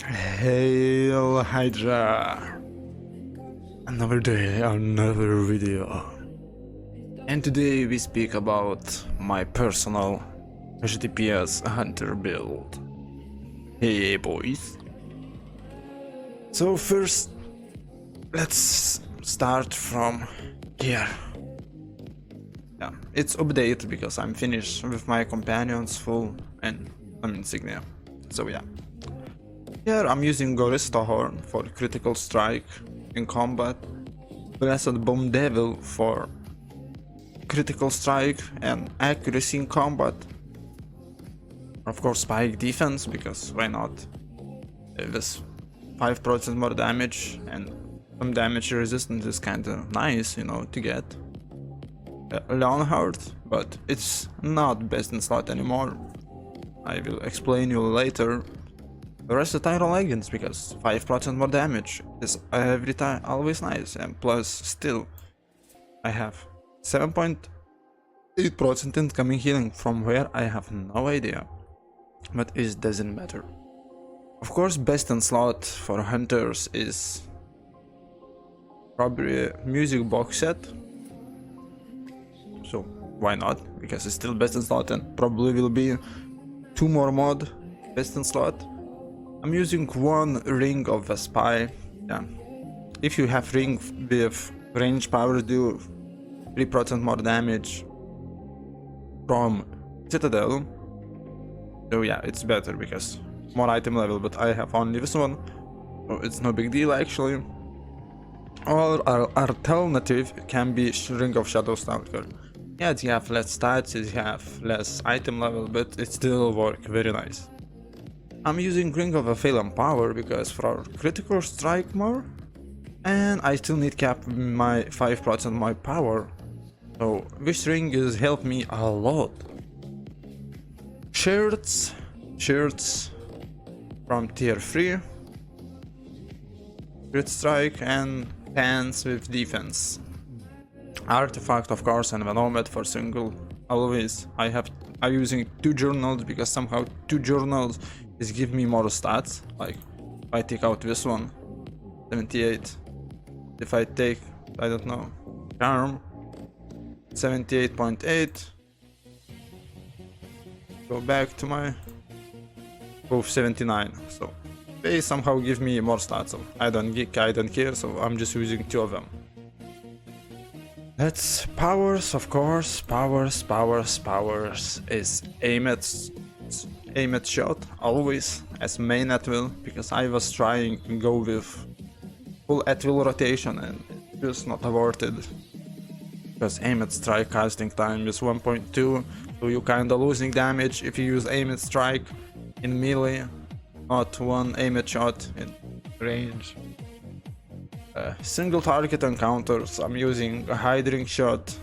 Hail Hydra! Another day, another video. And today we speak about my personal HDPS hunter build. Hey boys. So first, let's start from here. Yeah, it's updated because I'm finished with my companions full and some insignia. So yeah. Here I'm using Gorista Horn for critical strike in combat, Blessed Bomb Devil for critical strike and accuracy in combat. Of course Spike defense, because why not? This 5% more damage and some damage resistance is kinda nice, you know, to get. Leonhardt, but it's not best in slot anymore. I will explain you later. Versatile Legends, because 5% more damage is every time always nice, and plus still I have 7.8% incoming healing from where I have no idea, but it doesn't matter. Of course best in slot for hunters is probably a music box set, so why not, because it's still best in slot and probably will be 2 more mod best in slot. I'm using one ring of a spy. Yeah, if you have ring with range powers, do 3% more damage from Citadel. So yeah, it's better because more item level, but I have only this one, so it's no big deal actually. Or our alternative can be Ring of Shadow Stalker. Yeah, you have less stats, you have less item level, but it still works very nice. I'm using Ring of a Phelan Power because for critical strike more, and I still need cap my 5% my power, so this ring has helped me a lot. Shirts from tier 3, crit strike, and pants with defense. Artifact of course, and Venomet for single always. I'm using 2 journals because somehow 2 journals is give me more stats. Like if I take out this one, 78. If I take, I don't know, charm, 78.8. Go back to my both 79. So they somehow give me more stats. So I don't care. So I'm just using 2 of them. That's powers, of course. Powers is aim at shot always as main at will, because I was trying to go with full at will rotation and it was not worth it, because aim at strike casting time is 1.2, so you kinda losing damage if you use aim at strike in melee, not one aim at shot in range. Single target encounters, I'm using a hiding shot,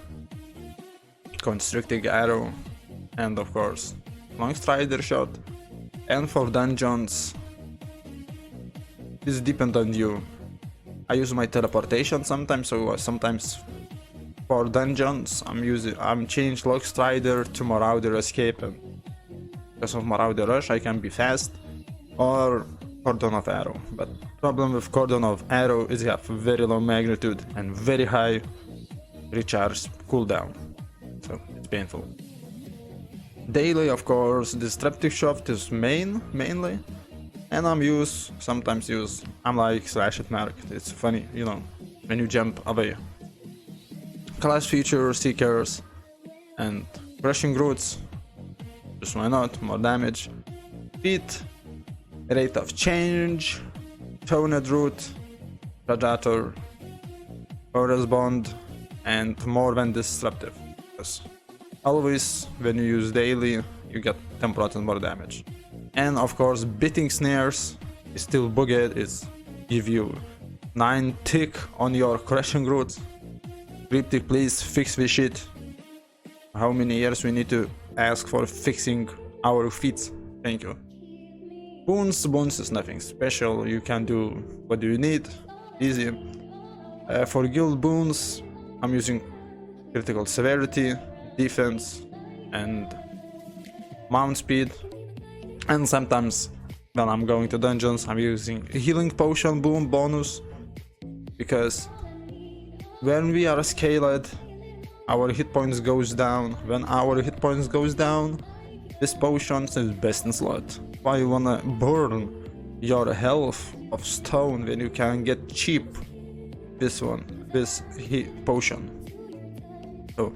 constricting arrow, and of course long strider shot. And for dungeons, it's depend on you. I use my teleportation sometimes, so sometimes for dungeons I'm change long strider to Marauder escape, and because of Marauder rush I can be fast, or cordon of arrow. But problem with cordon of arrow is you have very low magnitude and very high recharge cooldown, so it's painful. Daily, of course, Disruptive Shaft is mainly, and sometimes use I'm like slash at mark. It's funny, you know, when you jump away. Class feature, Seekers, and Crushing Roots, just why not, more damage. Feet, Rate of Change, Toned Root, Predator, Forest Bond, and more than Disruptive. Yes. Always when you use daily you get 10% more damage. And of course Beating Snares is still bugged, it's give you 9 tick on your Crushing Roots. Cryptic, please fix this shit. How many years we need to ask for fixing our feet? Thank you. Boons is nothing special, you can do what do you need, easy. For guild boons I'm using critical severity, defense, and mount speed, and sometimes When I'm going to dungeons, I'm using healing potion boom bonus, because when we are scaled, our hit points goes down. When our hit points goes down, this potion is best in slot. Why you wanna burn your health of stone when you can get cheap this potion? So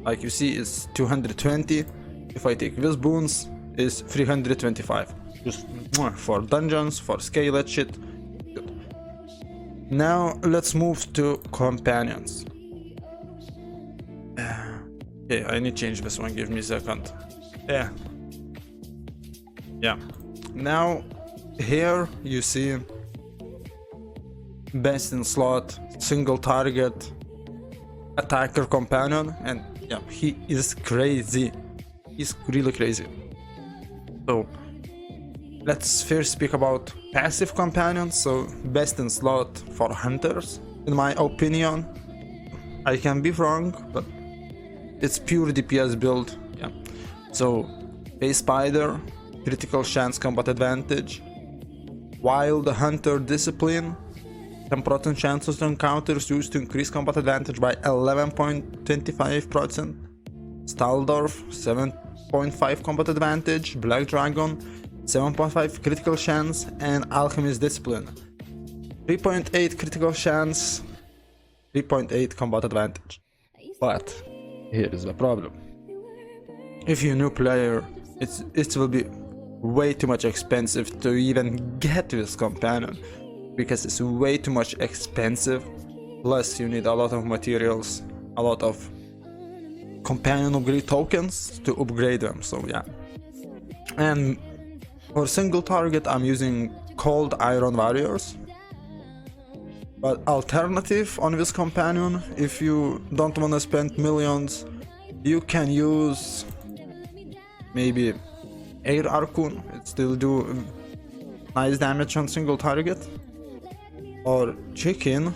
like you see, it's 220. If I take this boons, it's 325. Just for dungeons, for scaled shit. Good. Now let's move to companions. Okay, I need to change this one, give me a second. Yeah. Now here you see best in slot, single target, attacker companion, and yeah, he is crazy. He's really crazy. So let's first speak about passive companions. So best in slot for hunters, in my opinion. I can be wrong, but it's pure DPS build. Yeah. So base spider, critical chance combat advantage, wild hunter discipline, 10% chances to encounters used to increase combat advantage by 11.25%, Staldorf 7.5 combat advantage, black dragon 7.5 critical chance, and alchemist discipline 3.8 critical chance, 3.8 combat advantage. But here is the problem. If you're a new player, it will be way too much expensive to even get this companion, because it's way too much expensive. Plus you need a lot of materials, a lot of companion upgrade tokens to upgrade them. So yeah. And for single target, I'm using cold iron warriors. But alternative on this companion, if you don't want to spend millions, you can use maybe air archon. It still do nice damage on single target. Or chicken,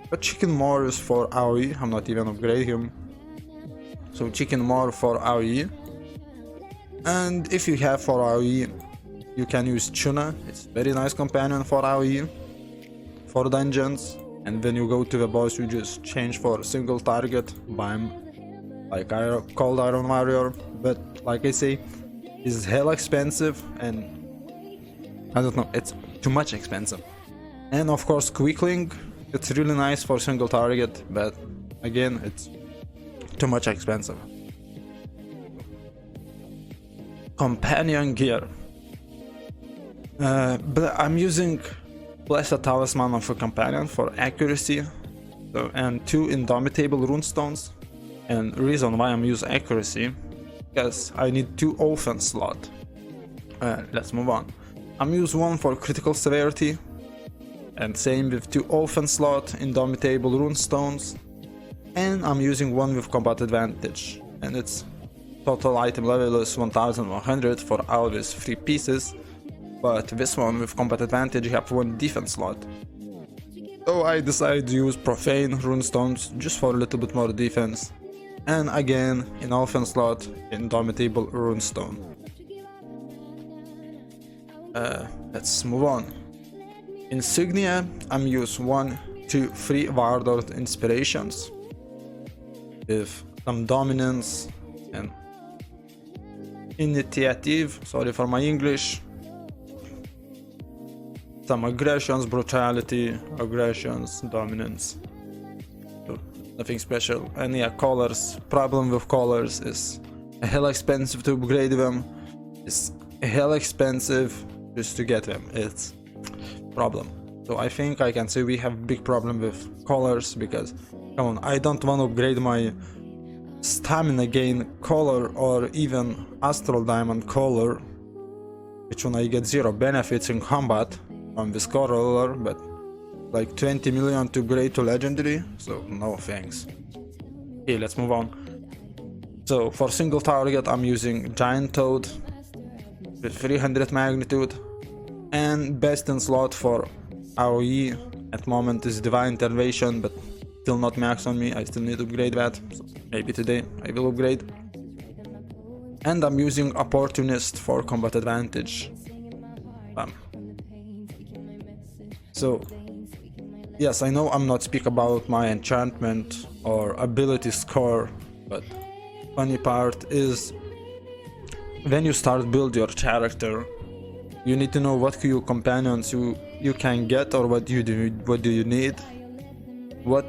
but chicken more is for AoE. I'm not even upgrade him. So chicken more for AoE. And if you have for AoE, you can use tuna. It's very nice companion for AoE, for dungeons. And when you go to the boss, you just change for single target, bam, like cold iron warrior. But like I say, it's hell expensive, and I don't know, it's too much expensive. And of course quickling, it's really nice for single target, but again, it's too much expensive. Companion gear. But I'm using Blessed Talisman of a Companion for accuracy, so, and 2 Indomitable Runestones. And reason why I'm using accuracy, because I need 2 offense slot. Let's move on. I'm using 1 for critical severity, and same with 2 offense slot, Indomitable Runestones. And I'm using 1 with combat advantage, and its total item level is 1100 for all these 3 pieces. But this one with combat advantage, you have 1 defense slot. So I decided to use profane runestones just for a little bit more defense. And again, in offense slot, Indomitable runestone. Let's move on. Insignia, I'm using 1, 2, 3 Warlord inspirations with some dominance and initiative, sorry for my English, some aggressions, brutality, aggressions, dominance, so nothing special. And yeah, colors, problem with colors is hell expensive to upgrade them, it's hell expensive just to get them, it's problem. So I think I can say we have big problem with colors, because come on, I don't want to upgrade my stamina gain color or even astral diamond color, which one I get 0 benefits in combat on this color, but like 20 million to upgrade to legendary, so no thanks. Okay, let's move on. So for single target, I'm using Giant Toad with 300 magnitude, and best in slot for AoE at moment is Divine Intervention, but still not max on me, I still need to upgrade that, so maybe today I will upgrade. And I'm using Opportunist for combat advantage. So yes, I know I'm not speak about my enchantment or ability score, but funny part is when you start build your character, you need to know what your companions you can get, or what do you need, what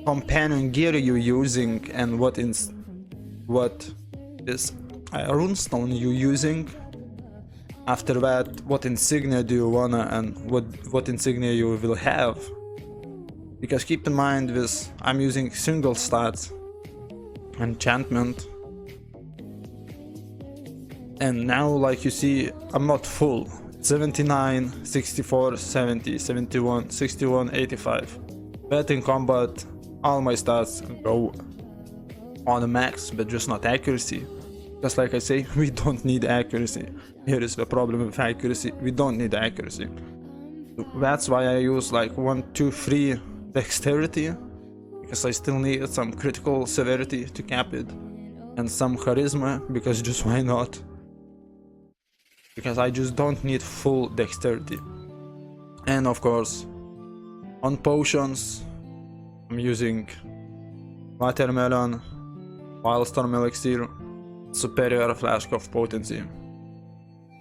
companion gear you're using, and what is runestone you using. After that, what insignia do you wanna, and what insignia you will have. Because keep in mind this, I'm using single stats enchantment, and now like you see I'm not full. 79, 64, 70, 71, 61, 85. But in combat all my stats go on the max, but just not accuracy. Just like I say, we don't need accuracy. Here is the problem with accuracy, we don't need accuracy. So that's why I use like 1, 2, 3 dexterity, because I still need some critical severity to cap it, and some charisma, because just why not? Because I just don't need full dexterity. And of course, on potions, I'm using watermelon, wildstorm elixir, superior flask of potency,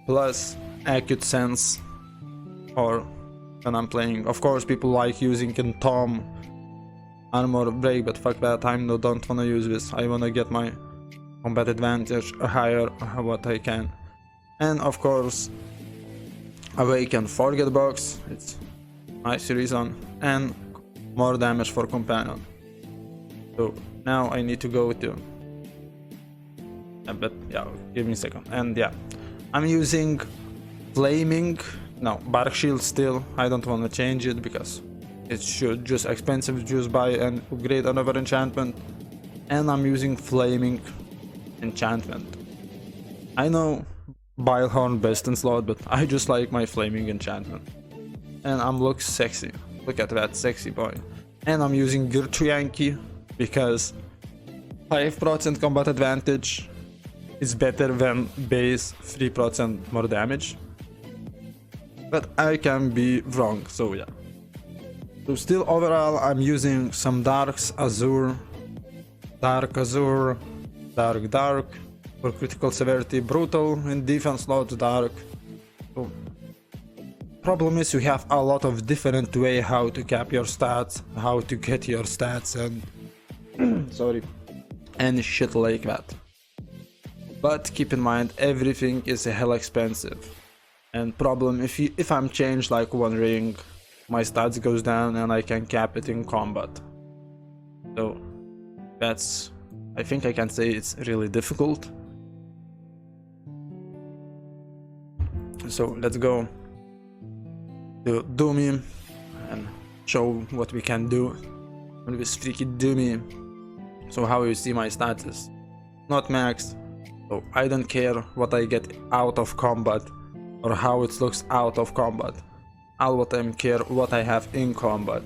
plus acute sense, or when I'm playing. Of course, people like using in Tom armor break, but fuck that, I don't wanna use this. I wanna get my combat advantage higher what I can. And of course, awaken forget box, it's nice reason, and more damage for companion. So now I need to go to but yeah, give me a second. And yeah, I'm using flaming, no, bark shield still. I don't want to change it because it should just expensive, just buy and upgrade another enchantment. And I'm using flaming enchantment. I know Bilehorn best in slot, but I just like my flaming enchantment. And I'm look sexy. Look at that sexy boy. And I'm using Girtrianki because 5% combat advantage is better than base 3% more damage. But I can be wrong, so yeah. So still overall I'm using some darks, azure, dark azure, dark for critical severity, brutal, in defense slot dark. So problem is you have a lot of different way how to cap your stats, how to get your stats, and sorry, and shit like that. But keep in mind, everything is hell expensive. And problem, if I'm changed like one ring, my stats goes down and I can cap it in combat. So that's, I think I can say it's really difficult. So let's go to Doomy and show what we can do with this freaky Doomy. So how you see my status, not maxed, so I don't care what I get out of combat or how it looks out of combat. All what I care what I have in combat.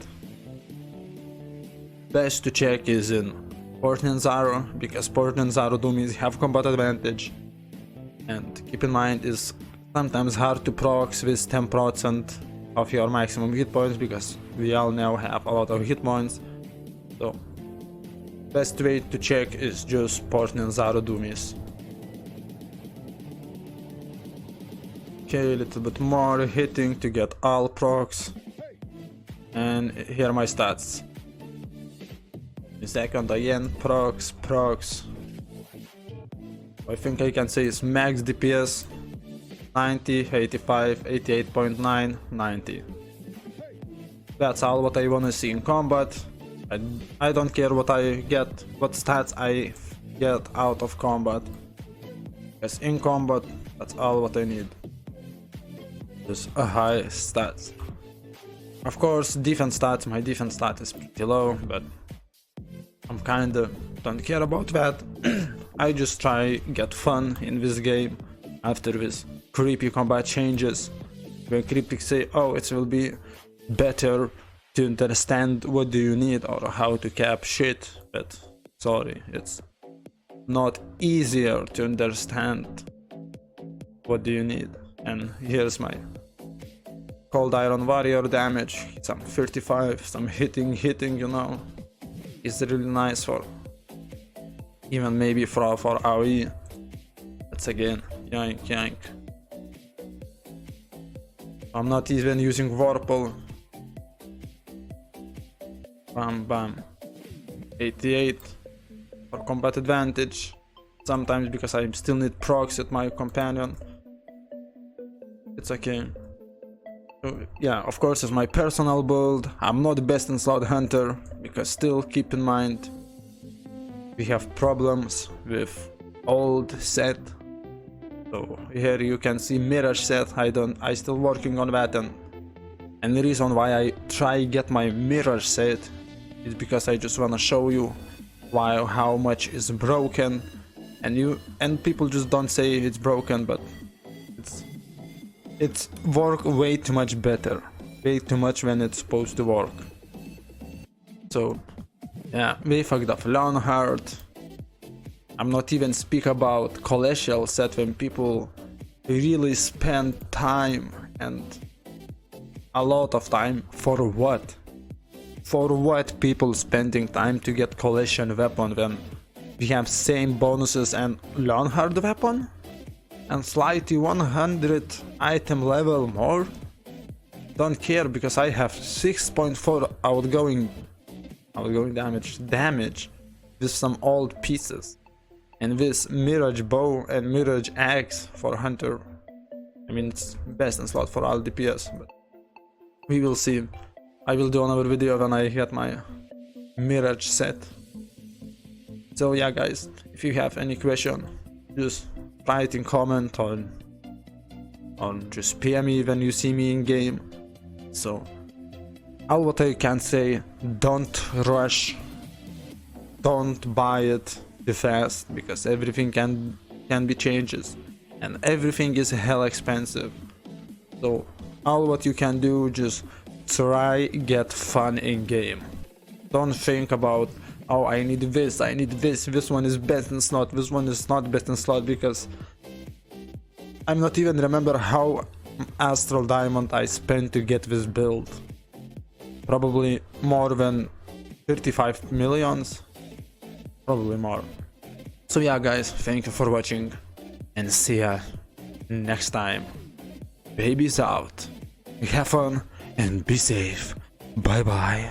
Best to check is in Portland Zaro, because Portland Zaro Doomies have combat advantage, and keep in mind is sometimes hard to procs with 10% of your maximum hit points, because we all now have a lot of hit points. So best way to check is just Portland Zaro Doomies. Okay, a little bit more hitting to get all procs, and here are my stats. In second again, procs. I think I can say it's max DPS 90, 85, 88.9, 90. That's all what I wanna see in combat. I don't care what I get, what stats I get out of combat, because in combat that's all what I need. Just a high stats. Of course, defense stats, my defense stat is pretty low, but I'm kinda don't care about that. I just try get fun in this game after this creepy combat changes. When creepy say, oh, it will be better to understand what do you need or how to cap shit, but sorry, it's not easier to understand what do you need. And here's my Cold Iron Warrior damage, some 35, some hitting, you know. It's really nice for even maybe for AoE. That's again, yank. I'm not even using Vorpal. Bam. 88 for combat advantage. Sometimes because I still need procs at my companion. It's okay. So, yeah, of course it's my personal build. I'm not the best in Slot Hunter because still keep in mind we have problems with old set. So here you can see Mirage set. I still working on that, and the reason why I try get my Mirage set is because I just wanna show you how much is broken, and people just don't say it's broken, but it's work way too much better, way too much when it's supposed to work. So yeah, we fucked up Leonhard. I'm not even speak about Collegial set when people really spend time and a lot of time for what? For what people spending time to get Collection weapon when we have same bonuses and Leonhard weapon? And slightly 100 item level more? Don't care because I have 6.4 outgoing damage with some old pieces. And this Mirage bow and Mirage axe for Hunter. I mean, it's best in slot for all DPS, but we will see. I will do another video when I get my Mirage set. So yeah guys, if you have any question, just write in comment or just PM me when you see me in game. So all what I can say, don't rush, don't buy it too fast because everything can be changes and everything is hell expensive. So all what you can do, just try get fun in game. Don't think about, oh, I need this one is best in slot, this one is not best in slot, because I'm not even remember how Astral Diamond I spent to get this build. Probably more than 35 millions, probably more. So yeah guys, thank you for watching and see ya next time. Babies out, have fun and be safe, bye bye.